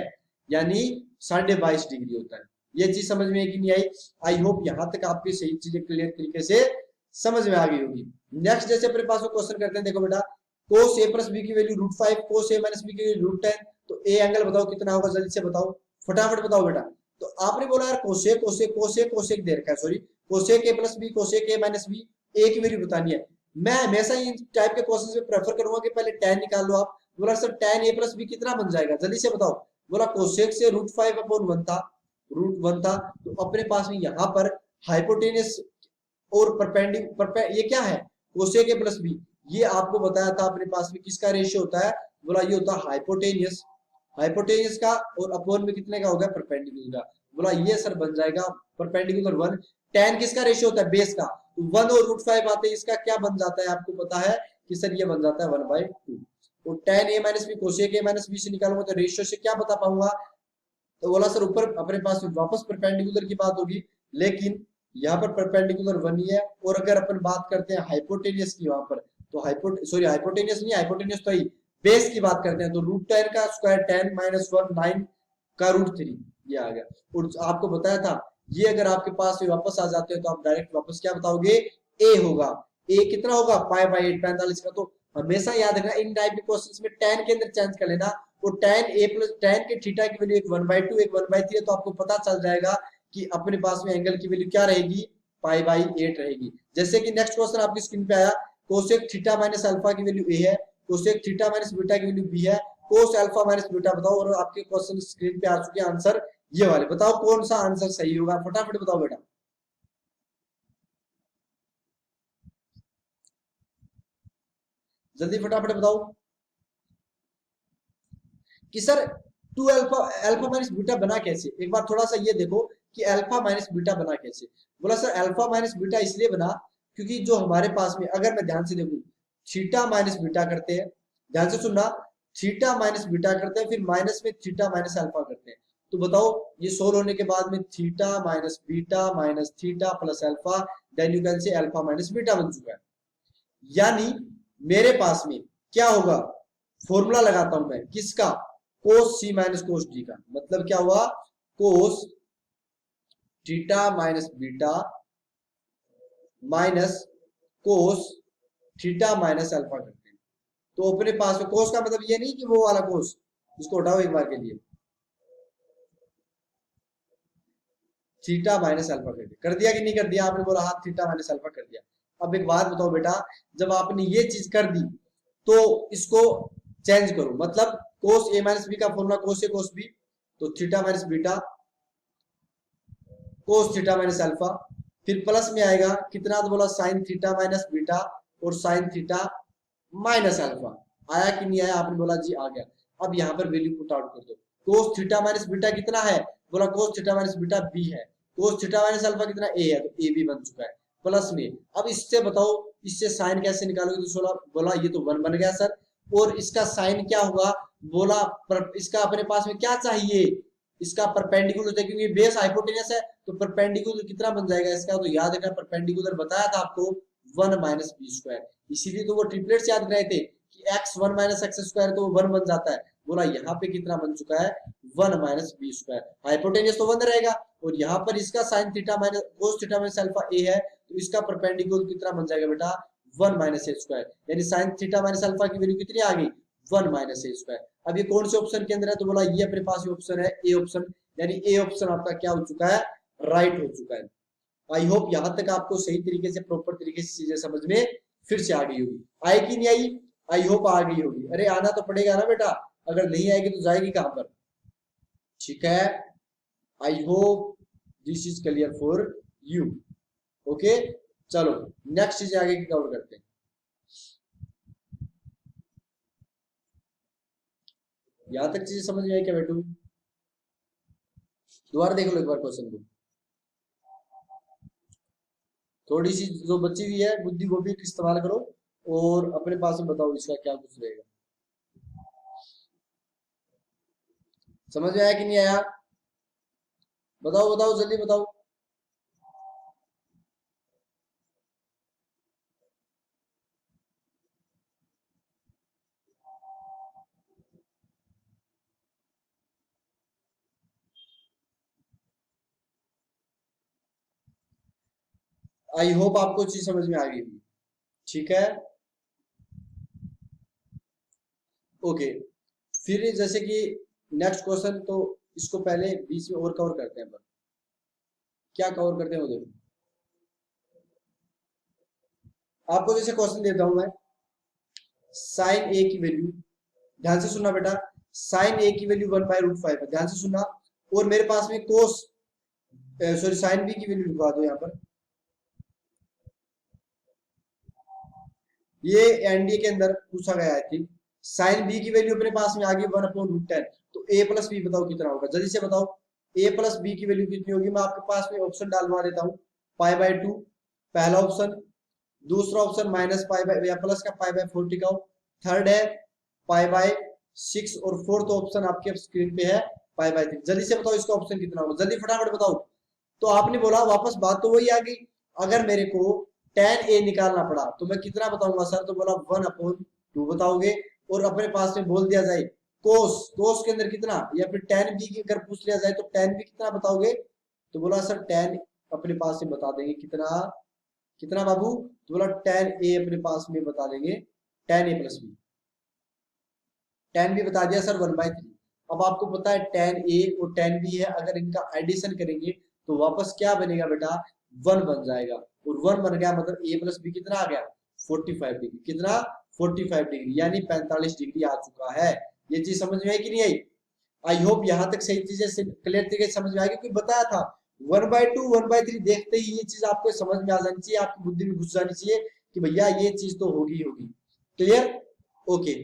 यानी 22.5 डिग्री होता है। ये चीज समझ में कि नहीं आई? आई होप यहां तक आपकी सही चीजें क्लियर तरीके से समझ में आ गई होगी। नेक्स्ट जैसे अपने पास में क्वेश्चन करते हैं, देखो बेटा cos a + b की वैल्यू √5 cos a - b की वैल्यू √10, तो a एंगल बताओ कितना होगा, जल्दी से बताओ, फटाफट बताओ बेटा। तो आपने बोला यार cos a दे रखा है, sorry cos a + b cos a - b, a की वैल्यू बतानी है। मैं हमेशा इन टाइप के क्वेश्चंस में प्रेफर करूंगा कि पहले tan निकाल लो आप। बोला सर tan a + b कितना बन जाएगा, जल्दी से बताओ। बोला कोसेक से √5/1 था, √1 था। तो अपने पास में यहाँ पर हाइपोटेनस और परपेंडिकुलर ये क्या है कोसेक a + b, ये आपको बताया था अपने पास में किसका रेशियो होता है, बोला ये होता है हाइपोटेनियस का, और अपोन में कितने का होगा परपेंडिकुलर का। बोला ये सर बन जाएगा परपेंडिकुलर 1। tan किसका रेशियो होता है बेस का, 1 और √5 आते हैं, इसका क्या बन जाता है आपको पता है कि सर ये बन जाता है 1/2। तो tan a - b cosec a - b से निकालूंगा तो रेशियो से क्या बता पाऊंगा, तो बोला सर ऊपर अपने पास वापस परपेंडिकुलर की बात होगी, लेकिन यहाँ पर परपेंडिकुलर 1 ही है। और अगर अपन बात करते हैं हाइपोटेनियस की, वहां पर तो हाइपोटेनियस नहीं, हाइपोटेनियस तो ही बेस की बात करते हैं, तो √10 का स्क्वायर 10 - 1 9 का √3 ये आ गया। और आपको बताया था ये अगर आपके पास वापस आ जाते हैं तो आप डायरेक्ट वापस क्या बताओगे, ए होगा। ए कितना होगा π/8 45 का। तो हमेशा याद रखना इन टाइप के क्वेश्चंस में tan के अंदर चेंज कर लेना, और tan के थीटा की वैल्यू एक 1/2 एक 1/3 है, तो आपको पता चल जाएगा कि अपने पास में एंगल की वैल्यू क्या रहेगी π/8 रहेगी। जैसे कि नेक्स्ट क्वेश्चन आपकी स्क्रीन पे आया, कोसेक थीटा माइनस अल्फा की वैल्यू a है, कोसेक थीटा माइनस बीटा की वैल्यू b है, कोस अल्फा माइनस बीटा बताओ। और आपके क्वेश्चन स्क्रीन पे आ चुके हैं आंसर ये वाले, बताओ कौन सा आंसर सही होगा, फटाफट बताओ बेटा। जल्दी फटाफट बताओ कि सर 2 अल्फा माइनस बीटा बना कैसे। एक बार थोड़ा सा ये देखो कि अल्फा माइनस बीटा बना कैसे। बोला सर अल्फा माइनस बीटा इसलिए बना क्योंकि जो हमारे पास में अगर मैं ध्यान से देखूं थीटा माइनस बीटा करते हैं, ध्यान से सुनना, थीटा माइनस बीटा करते हैं, फिर माइनस में थीटा माइनस अल्फा करते हैं। तो बताओ ये सोल्व होने के बाद में theta minus beta minus theta plus alpha, then you can say alpha minus beta बन चुका है। यानी मेरे पास में क्या होगा, फॉर्मूला लगाता हूं मैं किसका, कोस सी माइनस कोस डी का। मतलब क्या हुआ, कोस theta minus beta minus cos theta minus alpha करते हैं। तो अपने पास में कोस का मतलब ये नहीं कि वो वाला कोस, इसको उठाओ एक बार के लिए, थीटा माइनस अल्फा कर दिया कि नहीं कर दिया, आपने बोला हाँ थीटा माइनस अल्फा कर दिया। अब एक बात बताओ बेटा, जब आपने ये चीज कर दी तो इसको चेंज करो, मतलब कोस a माइनस बी का formula cos a cos b, तो थीटा माइनस बीटा कोस थीटा माइनस अल्फा, फिर प्लस में आएगा कितना, तो बोला साइन थीटा माइनस बीटा और साइन थीटा माइनस अल्फा। आया कि नहीं आया, आपने बोला जी आ गया। अब यहाँ पर वैल्यू पुट आउट कर दो, कोस थीटा माइनस बीटा कितना है, बोला कोस थीटा माइनस बीटा b है, कोस थीटा माइनस अल्फा कितना a है, तो a भी बन चुका है प्लस में। अब इससे बताओ इससे साइन कैसे निकालोगे, तो बोला ये तो 1 बन गया सर, और इसका साइन क्या होगा, बोला इसका अपने पास में क्या चाहिए, इसका परपेंडिकुलर होता है, क्योंकि बेस हाइपोटेनस है तो परपेंडिकुलर कितना बन जाएगा इसका, तो याद रखना परपेंडिकुलर बताया था आपको 1 माइनस बी स्क्वायर। इसीलिए तो वो ट्रिपलेट्स याद रहे थे कि एक्स 1 माइनस एक्स स्क्वायर तो 1 बन जाता है। बोला यहाँ पे कितना बन चुका है 1 माइनस बी स्क्वायर, हाइपोटेनस तो 1 रहेगा और यहाँ पर इसका sine theta minus cos theta minus alpha A है, तो इसका परपेंडिकुलर कितना बन जाएगा बेटा 1 माइनस ए स्क्वायर, यानी साइन थीटा माइनस अल्फा की वैल्यू कितनी आ गई 1 माइनस ए स्क्वायर। अब ये कौन से ऑप्शन के अंदर है, तो बोला ये अपने पास ऑप्शन है ए ऑप्शन, यानी ए ऑप्शन आपका क्या हो चुका है राइट हो चुका है। आई होप यहां तक आपको सही तरीके से प्रॉपर तरीके से चीजें समझ में फिर से आ गई होगी, आई कि नहीं आई, आई होप आ गई होगी। अरे आना तो पड़ेगा ना बेटा, अगर नहीं आएगी तो जाएगी कहां पर, ठीक है। I hope this is clear for you, okay. चलो नेक्स्ट चीज आगे की कवर करते हैं। यहां तक चीजें समझ में आई क्या बेटू, दोबारा देख लो एक बार क्वेश्चन को, थोड़ी सी जो बची हुई है बुद्धि वो भी इस्तेमाल करो और अपने पास में बताओ इसका क्या कुछ रहेगा। समझ में आया कि नहीं आया, बताओ बताओ जल्दी बताओ। आई होप आपको चीज समझ में आ गई, ठीक है, ओके। फिर जैसे कि नेक्स्ट क्वेश्चन, तो इसको पहले बीच में और कवर करते हैं, पर क्या कवर करते हैं वो देखो। आपको जैसे क्वेश्चन देता हूं मैं, साइन ए की वैल्यू, ध्यान से सुनना बेटा, साइन ए की वैल्यू 1/√5 है, ध्यान से सुनना। और मेरे पास में कोस सॉरी साइन बी की वैल्यू लिखवा दो यहाँ पर, ये एनडीए के अंदर पूछा गया है कि साइन बी की वैल्यू अपने पास में आ गई 1/√10, तो ए प्लस बी बताओ कितना होगा, जल्दी से बताओ। ए प्लस बी की वैल्यू कितनी होगी, मैं आपके पास में ऑप्शन डालवा देता हूँ, π/2 पहला ऑप्शन, दूसरा ऑप्शन माइनस पाई या प्लस का π/4 टिकाओ, थर्ड है π/6 और फोर्थ ऑप्शन आपके स्क्रीन पे है π/3। जल्दी से बताओ इसका ऑप्शन कितना होगा, जल्दी फटाफट बताओ। तो आपने बोला वापस बात तो वही आ गई, अगर मेरे को tan a निकालना पड़ा तो मैं कितना बताऊंगा सर, तो बोला 1/2 बताओगे। और अपने पास में बोल दिया जाए कोस, कोस के अंदर कितना, या फिर tan b की अगर पूछ लिया जाए तो tan b कितना बताओगे, तो बोला सर tan अपने पास से बता देंगे कितना, कितना बाबू, तो बोला tan a अपने पास में बता देंगे tan a plus B, tan b बता दिया सर 1/3। अब आपको पता है tan a और tan b है, अगर इनका एडिशन करेंगे तो वापस क्या बनेगा बेटा 1 बन जाएगा, और 1 बन गया मतलब a प्लस बी कितना आ गया 45 डिग्री, कितना 45 डिग्री, यानी 45 डिग्री आ चुका है। ये चीज समझ में आई कि नहीं आई, आई होप यहाँ तक सही चीजें क्लियर तरीके से समझ में आएगी, क्योंकि बताया था 1/2 1/3 देखते ही ये चीज आपको समझ में आ जानी चाहिए, आपकी बुद्धि में घुस जानी चाहिए कि भैया ये चीज तो होगी होगी, क्लियर, ओके।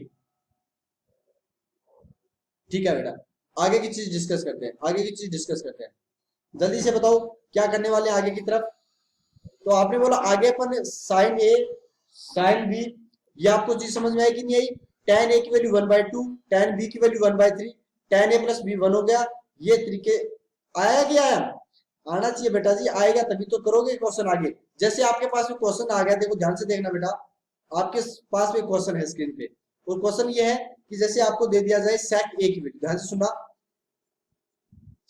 ठीक है बेटा, आगे की चीज डिस्कस करते हैं, आगे की चीज डिस्कस करते हैं, जल्दी से बताओ क्या करने वाले हैं आगे की तरफ। तो आपने बोला आगे अपन साइन ए साइन बी, ये आपको चीज समझ में आई कि नहीं आई, tan a की वैल्यू 1/2, tan b की value 1/3, tan a plus B 1 हो गया। ये तरीके आया कि आया, आना चाहिए बेटा जी, आएगा तभी तो करोगे क्वेश्चन आगे। जैसे आपके पास में क्वेश्चन आ गया, देखो ध्यान से देखना बेटा, आपके पास में क्वेश्चन है स्क्रीन पे, और क्वेश्चन ये है कि जैसे आपको दे दिया जाए sec a की वैल्यू, ध्यान से सुना,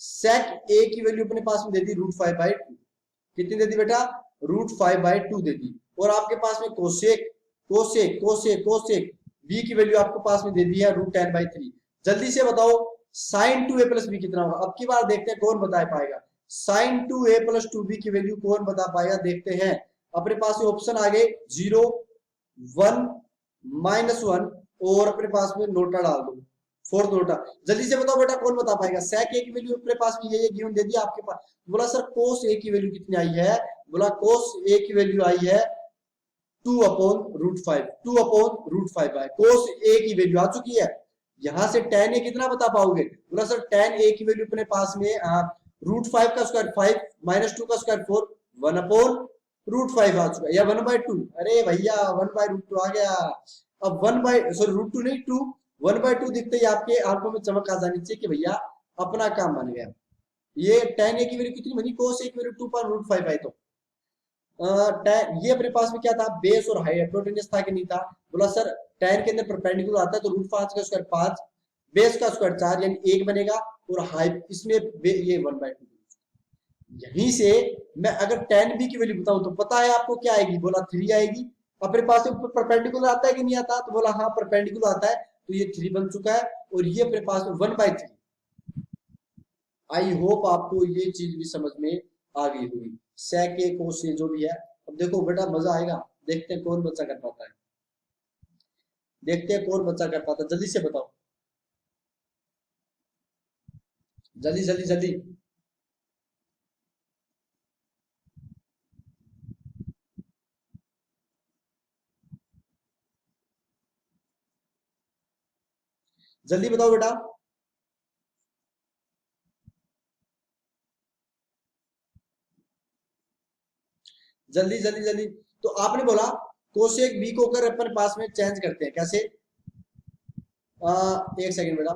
sec a की वैल्यू अपने पास में दे दी √5/2, कितनी दे दी बेटा √5/2 दे दी। और आपके पास में cosec cosec cosec cosec b की वैल्यू आपके पास में दे दी है √10/3। जल्दी से बताओ sin 2a प्लस बी कितना होगा, अब की बार देखते हैं कौन बता पाएगा, sin 2a प्लस 2b की वैल्यू कौन बता पाएगा, देखते हैं। अपने पास में ऑप्शन आ गए 0 1 -1 और अपने पास में नोटा डाल दो, फोर्थ नोटा। जल्दी से बताओ बेटा कौन बता पाएगा, sec a की वैल्यू अपने पास में ये गिवन दे दिया आपके पास, बोला सर cos a की वैल्यू कितनी आई है, बोला cos a की वैल्यू आई है 2/√5, 2/√5 है, cos a की वैल्यू आ चुकी है। यहां से tan a कितना बता पाओगे, बोला सर tan a की वैल्यू अपने पास में √5 का स्क्वायर 5 -2 का स्क्वायर 4, 1/√5 आ चुका है, या 1/2, अरे भैया 1/√2 आ गया। अब 1/√2 नहीं 2, 1/2 दिखते ही आपके आंखों में चमक आ जानी चाहिए कि भैया अपना काम बन गया। ये tan a की वैल्यू कितनी बनी, cos a की वैल्यू 2.5 आई। तो ये अपने पास में क्या था, बेस और हाइपोटेन्यूज था कि नहीं था? बोला सर tan के अंदर परपेंडिकुलर आता है तो √5 का स्क्वायर 5, बेस का स्क्वायर 4 यानी 1 बनेगा, और हाइप इसमें ये 1/2। यहीं से मैं अगर tan b की वैल्यू बताऊं तो पता है आपको क्या आएगी, बोला 3 आएगी। अपने पास में परपेंडिकुलर आता है कि नहीं आता, तो बोला हाँ परपेंडिकुलर आता है, तो ये 3 बन चुका है, और ये अपने पास में 1/3। आई होप आपको ये चीज भी समझ में आ गई होगी। sec a cos a जो भी है, अब देखो बेटा मजा आएगा, देखते हैं कौन बच्चा कर पाता है, देखते हैं कौन बच्चा कर पाता है, जल्दी से बताओ, जल्दी जल्दी जल्दी। जल्दी बताओ बेटा, जल्दी जल्दी जल्दी। तो आपने बोला कोसेक बी को कर अपन पास में चेंज करते हैं, कैसे? एक सेकंड बेटा,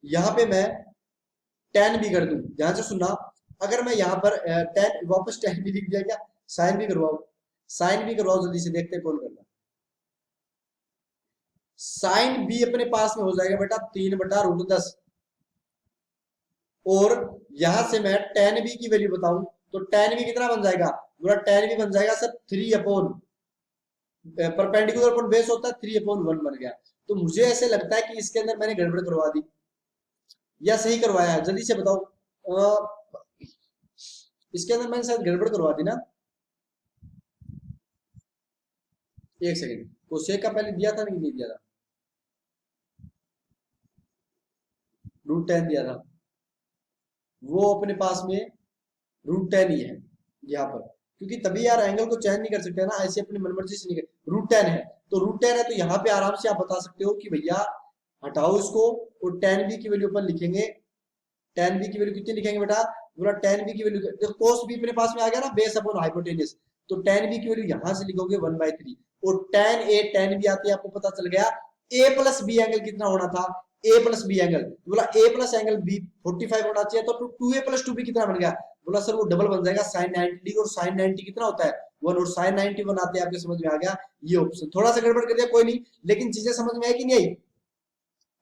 यहां पे मैं tan भी कर दूं, ध्यान से सुनना। अगर मैं यहाँ पर tan वापस tan भी लिख दिया क्या, साइन भी करवाओ, साइन भी करवाओ, जल्दी से देखते हैं कौन करना। साइन बी अपने पास में हो जाएगा बेटा 3/√10, और यहां से मैं tan बी की वैल्यू बताऊं तो tan बी कितना बन जाएगा, पूरा tan बी बन जाएगा sir 3 upon perpendicular upon base होता है 3/1 बन गया। तो मुझे ऐसे लगता है कि इसके अंदर मैंने गड़बड़ करवा दी या सही करवाया है, जल्दी से बताओ। इसके अंदर मैंने शायद गड़बड़ करवा दी ना, एक सेकंड, कोसेक का पहले दिया था नहीं दिया था, √10 दिया था, वो अपने पास में √10 ही है यहाँ पर, क्योंकि तभी यार एंगल को चेंज नहीं कर सकते ना ऐसे अपनी मनमर्जी से, नहीं कर √10 है तो √10 है, तो यहाँ पे आराम से आप बता सकते हो कि भैया हटाओ इसको, और tan b की वैल्यू अपन लिखेंगे, tan b की वैल्यू कितनी लिखेंगे बेटा, पूरा tan b की वैल्यू देखो, cos b अपने पास में आ गया ना, बेस अपॉन हाइपोटेन्यूज, तो tan b की वैल्यू यहां से लिखोगे 1/3, और tan b आती है, आपको पता चल गया a प्लस बी एंगल कितना होना था, a प्लस बी एंगल, बोला a प्लस एंगल b 45 होना चाहिए, तो 2a प्लस 2b कितना बन गया, बोला सर वो डबल बन जाएगा sin 90 और sin 90 कितना होता है 1, और sin 90 1 आते हैं, आपके समझ में आ गया ये ऑप्शन, थोड़ा सा गड़बड़ कर दिया कोई नहीं, लेकिन चीजें समझ में आई कि नहीं आई?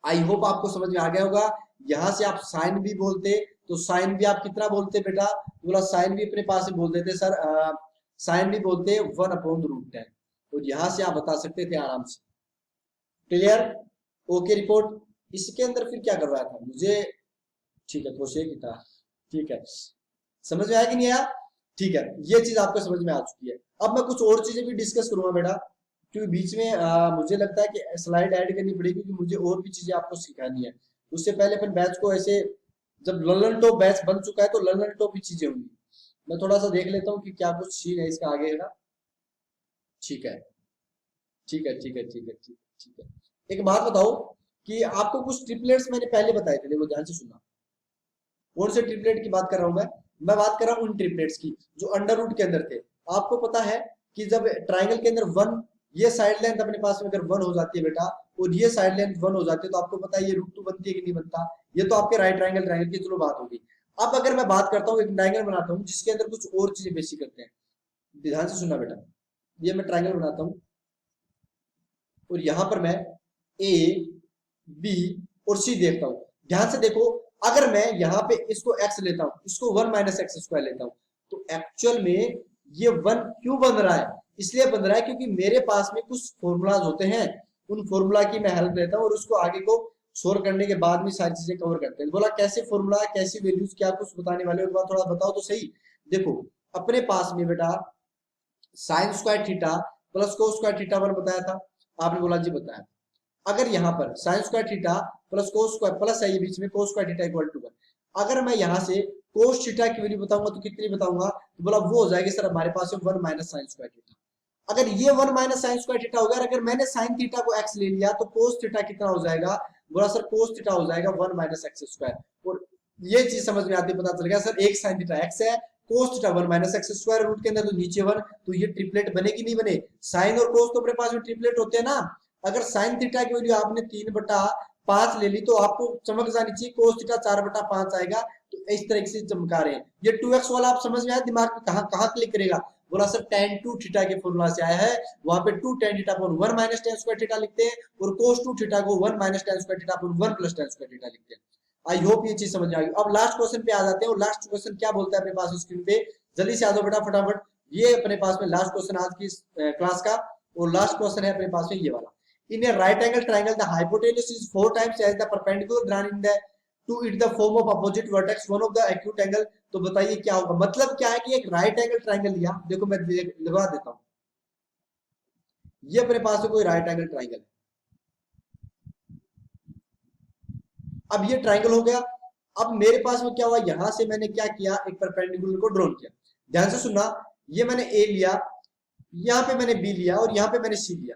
आई होप आपको समझ में आ गया होगा। यहां से आप साइन भी बोलते तो साइन भी आप कितना बोलते बेटा, बोला साइन भी अपने पास में बोल देते सर, साइन भी बोलते 1/√10, और यहां से आप बता सकते थे आराम से। क्लियर? Okay report. इसके अंदर फिर क्या करवाया था मुझे, ठीक है क्वेश्चन की था, ठीक है, समझ में आया कि नहीं आया? ठीक है, ये चीज आपको समझ में आ चुकी है। अब मैं कुछ और चीजें भी डिस्कस करूंगा बेटा, क्योंकि बीच में मुझे लगता है कि स्लाइड ऐड करनी पड़ेगी, क्योंकि मुझे और भी चीजें आपको सिखानी है। उससे पहले अपन बैच को ऐसे, जब लर्नर टॉप बैच बन चुका है तो लर्नर टॉप भी चीजें होंगी। मैं थोड़ा सा देख लेता हूँ कि क्या कुछ सीन है इसका आगे का। ठीक है ठीक है ठीक है ठीक है ठीक है ठीक है। एक बात बताओ कि आपको कुछ ट्रिपलेट्स मैंने पहले बताए थे, देखो ध्यान से सुनना। कौन से ट्रिपलेट की बात कर रहा हूं मैं बात कर रहा हूं उन ट्रिपलेट्स की जो अंडर रूट के अंदर थे। आपको पता है कि जब ट्राइंगल के अंदर वन, ये साइड लेंथ अपने पास में अगर 1 हो जाती है बेटा, और ये साइड लेंथ 1 हो जाती है, तो आपको पता है ये √2 बनती है कि नहीं बनता, ये तो आपके राइट ट्राइंगल ट्राइंगल की चलो बात होगी। अब अगर मैं बात करता हूँ एक ट्राइंगल बनाता हूँ जिसके अंदर कुछ और चीजें बेसिक करते हैं, ध्यान से सुनना बेटा। ये मैं ट्राइंगल बनाता हूँ, और यहां पर मैं ए बी और सी देखता हूं, ध्यान से देखो। अगर मैं यहाँ पे इसको x लेता हूं, इसको 1 - x² लेता हूं, तो एक्चुअल में ये 1 क्यों बन रहा है, इसलिए बन रहा है क्योंकि मेरे पास में कुछ फॉर्मूलाज होते हैं, उन फॉर्मूला की मैं हेल्प लेता हूं, और उसको आगे को सोल्व करने के बाद में सारी चीजें कवर करते हैं। बोला कैसे फॉर्मूला, कैसी वैल्यूज, क्या कुछ बताने वाले हो, थोड़ा बताओ तो सही। देखो अपने पास में बेटा sin² θ प्लस cos² θ1 बताया था, आपने बोला जी बताया। अगर यहाँ पर sin² θ प्लस cos² प्लस है ये बीच में cos² θ = 1, अगर मैं यहाँ से cos θ की वैल्यू बताऊंगा तो कितनी बताऊंगा, तो बोला वो हो जाएगी सर हमारे पास 1 - sin² θ। अगर ये 1 - sin² θ हो गया, अगर मैंने sin θ को x ले लिया तो cos θ कितना हो जाएगा, बोला सर cos θ हो जाएगा 1 - x²। और ये चीज समझ में आती है, पता चल गया सर एक sin θ x है, cos θ 1 - x², रूट के अंदर तो नीचे 1, तो ये ट्रिपलेट बने कि नहीं बने, साइन और cos तो अपने पास में ट्रिपलेट होते हैं ना। अगर sin θ की वैल्यू आपने 3/5 5 ले ली तो आपको चमक जानी चाहिए, cos थीटा 4/5 आएगा। तो इस तरीके से चमका रहे हैं। ये 2x वाला आप समझ में आया, दिमाग में कहाँ कहाँ क्लिक करेगा? बोला सर tan 2 थीटा के फॉर्मूला से आया है, वहां पे 2 tan theta upon 1 minus tan square theta लिखते हैं, और cos 2 थीटा को 1 minus tan square theta upon 1 plus tan square theta लिखते हैं। आई होप ये चीज समझ में आ गई। अब लास्ट क्वेश्चन पे आ जाते हैं, और लास्ट क्वेश्चन क्या बोलता है अपने पास स्क्रीन पे, जल्दी से आ जाओ बेटा फटाफट। ये अपने पास में लास्ट क्वेश्चन आज की क्लास का, और लास्ट क्वेश्चन है अपने पास में ये वाला। In a right angle triangle the hypotenuse is 4 times as the perpendicular drawn in the to it the form of opposite vertex one of the acute angle. तो बताइए क्या होगा? मतलब क्या है कि एक राइट एंगल ट्रायंगल लिया, देखो मैं लगा देता हूं, ये अपने पास में कोई राइट एंगल ट्रायंगल है। अब ये ट्रायंगल हो गया। अब मेरे पास में क्या हुआ, यहां से मैंने क्या किया, एक परपेंडिकुलर को ड्रॉन किया। ध्यान से सुनना, ये मैंने ए लिया, यहाँ पे मैंने बी लिया, और यहाँ पे मैंने सी लिया।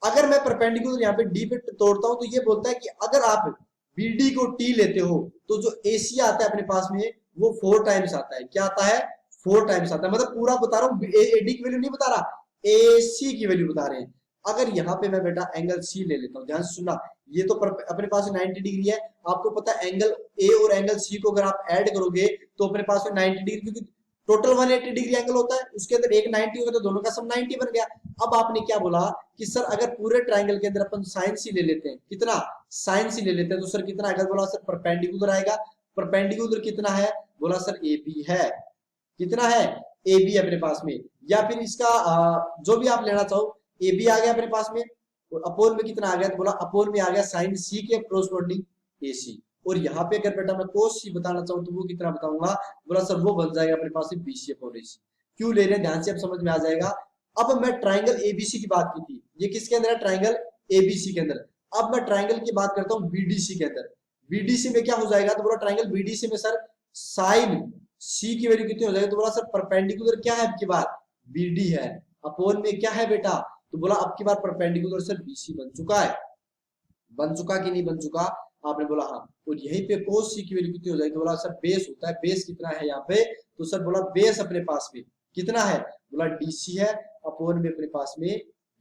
अगर मैं परपेंडिकुलर यहाँ पे डी पे तोड़ता हूं, तो ये बोलता है कि अगर आप बीडी को टी लेते हो तो जो एसी आता है अपने पास में वो 4 टाइम्स आता है। क्या आता है? 4 टाइम्स आता है। मतलब पूरा बता रहा हूँ, एडी की वैल्यू नहीं बता रहा, एसी की वैल्यू बता रहे हैं। अगर यहाँ पे मैं बेटा एंगल सी ले लेता हूँ, ध्यान से सुनना, ये तो अपने पास 90 डिग्री है। आपको पता है एंगल ए और एंगल सी को अगर आप ऐड करोगे तो अपने पास में 90 डिग्री, क्योंकि टोटल 180 डिग्री एंगल होता है, उसके अंदर एक 90 होगा तो दोनों का सम 90 बन गया। अब आपने क्या बोला कि सर अगर पूरे ट्रायंगल के अंदर अपन साइन सी ले लेते हैं, कितना साइन सी ले लेते हैं, तो सर कितना आएगा? बोला सर परपेंडिकुलर आएगा। परपेंडिकुलर कितना है? बोला सर ए बी है। कितना है? ए बी अपने पास में। या फिर इसका जो भी आप लेना चाहो, ए बी आ गया अपने पास में, और अपोन में कितना आ गया? तो बोला अपोन में आ गया साइन सी के कोरोस्पोंडिंग ए सी। और यहाँ पे अगर बेटा मैं कोस सी बताना चाहूँ तो वो कितना बताऊंगा? बोला सर वो बन जाएगा अपने पास में बीसी अपॉन एसी। क्यों ले रहे हैं? ध्यान से अब समझ में आ जाएगा। अब मैं ट्राइंगल एबीसी की बात की थी, ये किसके अंदर है? ट्राइंगल एबीसी के अंदर। अब मैं ट्राइंगल की बात करता हूँ बीडीसी के अंदर। बीडीसी में क्या हो जाएगा? तो बोला ट्राइंगल बीडीसी में सर साइन सी की वैल्यू कितनी हो जाएगी? तो बोला सर परपेंडिकुलर क्या है अब की बार? बीडी है। अपोन में क्या है बेटा? तो बोला अब की बार परपेंडिकुलर सर बीसी बन चुका है। बन चुका कि नहीं बन चुका? आपने बोला हाँ। और यहीं पे कोस सी की वैल्यू कितनी हो जाएगी? तो बोला सर बेस होता है, बेस कितना है यहाँ पे? तो सर बोला बेस अपने पास में कितना है? बोला डीसी है, अपोन में अपने पास में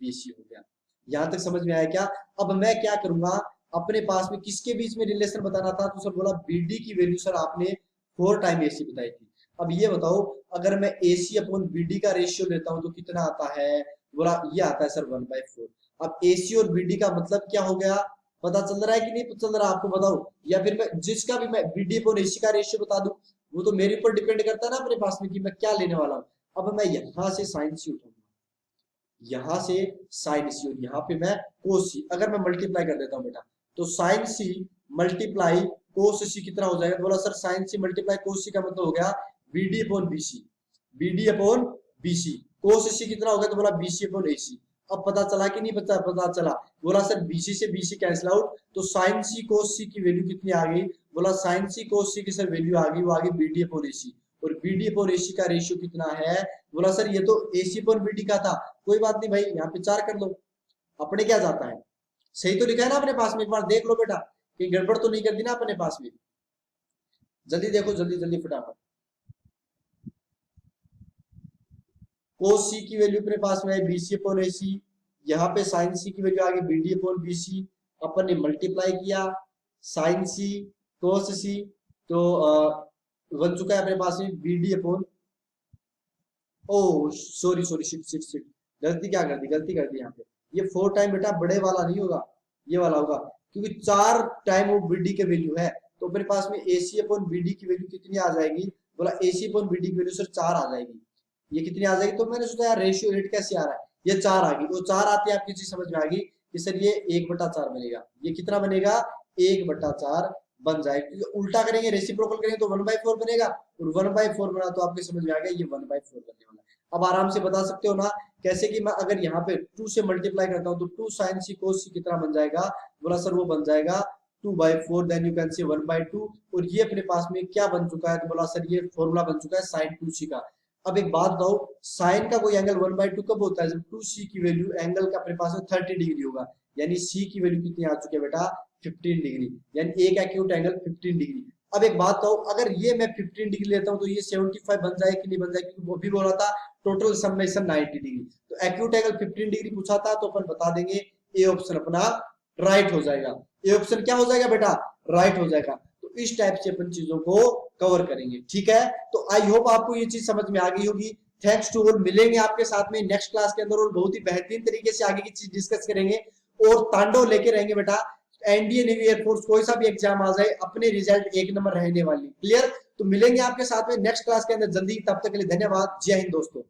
बीसी हो गया। यहां तक समझ में आया क्या? अब मैं क्या करूंगा, अपने पास में किसके बीच में रिलेशन बताना था? तो सर बोला बीडी की वैल्यू सर आपने 4 टाइम एसी बताई थी। अब ये बताओ, अगर मैं एसी अपॉन बीडी का रेशियो लेता हूं तो कितना आता है? बोला ये आता है सर 1/4। अब एसी और बीडी का मतलब क्या हो गया? पता चल रहा है कि नहीं चल रहा? आपको बताओ, या फिर मैं जिसका भी मैं बीडी अपॉन एसी का रेशियो बता दूं, वो तो मेरे ऊपर डिपेंड करता है ना अपने पास में कि मैं क्या लेने वाला हूं। अब मैं यहां से साइन सी उठाऊंगा, यहां से साइन सी, और यहाँ पे मैं कोस सी। अगर मैं मल्टीप्लाई कर देता हूँ बेटा, तो sign C multiply cos C कितना हो जाएगा? बोला sir sine C multiply cos C का मतलब हो गया BD upon BC. BD upon BC. Cos C कितना हो गया? तो बोला बीसी अपॉन एसी। अब पता चला कि नहीं पता चला? बोला सर बीसी से बीसी कैंसिल आउट, तो साइन सी कोस सी की वैल्यू कितनी आ गई? बोला साइन सी कोस सी की सर वैल्यू आ गई, वो आ गई बीडी अपॉन एसी। और बीडी अपॉन एसी का रेशियो कितना है? बोला सर ये तो एसी अपॉन बीडी का था। कोई बात नहीं भाई, यहाँ पे 4 कर लो, अपने क्या जाता है? सही तो लिखा है ना अपने पास में? एक बार देख लो बेटा, कि गड़बड़ तो नहीं कर दी ना अपने पास में? जल्दी देखो, जल्दी जल्दी फटाफट। कोस सी की वैल्यू अपने पास में है बीसी अपॉन एसी, यहाँ पे साइन सी की वैल्यू आ गई बीडी अपॉन बीसी। अपन ने मल्टीप्लाई किया साइन सी कोस सी, तो बन चुका है अपने पास में BD upon, oh sorry sorry shit shit shit, गलती क्या कर दी? गलती कर दी यहाँ पे। ये 4 टाइम बेटा बड़े वाला नहीं होगा, ये वाला होगा, क्योंकि 4 टाइम वो बीडी के वैल्यू है। तो अपने पास में एसी अपॉन बीडी की वैल्यू कितनी आ जाएगी? बोला एसी अपॉन बीडी की वैल्यू सर 4 आ जाएगी। ये कितनी आ जाएगी? तो मैंने सोचा यार रेशियो रेट कैसे आ रहा है, ये 4 आ गई। वो 4 आती है आपकी चीज समझ में आ गई कि सर ये 1/4 बनेगा। ये कितना बनेगा? 1/4 बन जाएगा, क्योंकि उल्टा करेंगे, रेसिप्रोकल करेंगे तो 1/4 बनेगा, और 1/4 बना तो आपके समझ में आ गया ये 1/4 बनने वाला है। अब आराम से बता सकते हो ना कैसे? कि मैं अगर यहाँ पे 2 से मल्टीप्लाई करता हूँ तो 2 साइन सी कोस सी कितना बन जाएगा? बोला सर वो बन जाएगा 2/4, देन यू कैन से 1/2। और ये अपने पास में क्या बन चुका है? तो बोला सर ये फॉर्मूला बन चुका है साइन 2c का। अब एक बात बताओ, साइन का कोई एंगल 1/2 कब होता है? जब 2c की वैल्यू एंगल का अपने पास में 30 डिग्री होगा। यानी c की वैल्यू कितनी आ चुकी है बेटा? 15 डिग्री। यानी एक एक्यूट एंगल 15 डिग्री। अब एक बात बताओ, अगर ये मैं 15 डिग्री लेता हूं तो ये 75 बन जाए कि नहीं बन जाए? क्योंकि वो भी बोला था टोटल समेशन 90 डिग्री। तो एक्यूट एंगल 15 डिग्री पूछा था, तो अपन बता देंगे ए ऑप्शन अपना राइट हो जाएगा। ये ऑप्शन क्या हो जाएगा बेटा, राइट हो जाएगा। तो इस टाइप से अपन चीजों को कवर करेंगे, ठीक है। तो आई होप आपको ये चीज समझ में आ गई होगी। थैंक्स टू ऑल, मिलेंगे आपके साथ में नेक्स्ट क्लास के अंदर और बहुत ही बेहतरीन तरीके से आगे की चीज डिस्कस करेंगे और तांडव लेके रहेंगे बेटा। एनडीए नेवी एयरफोर्स कोई सा भी एग्जाम आ जाए, अपने रिजल्ट एक नंबर रहने वाली, क्लियर। तो मिलेंगे आपके साथ में नेक्स्ट क्लास के अंदर जल्दी, तब तक के लिए धन्यवाद। जय हिंद दोस्तों।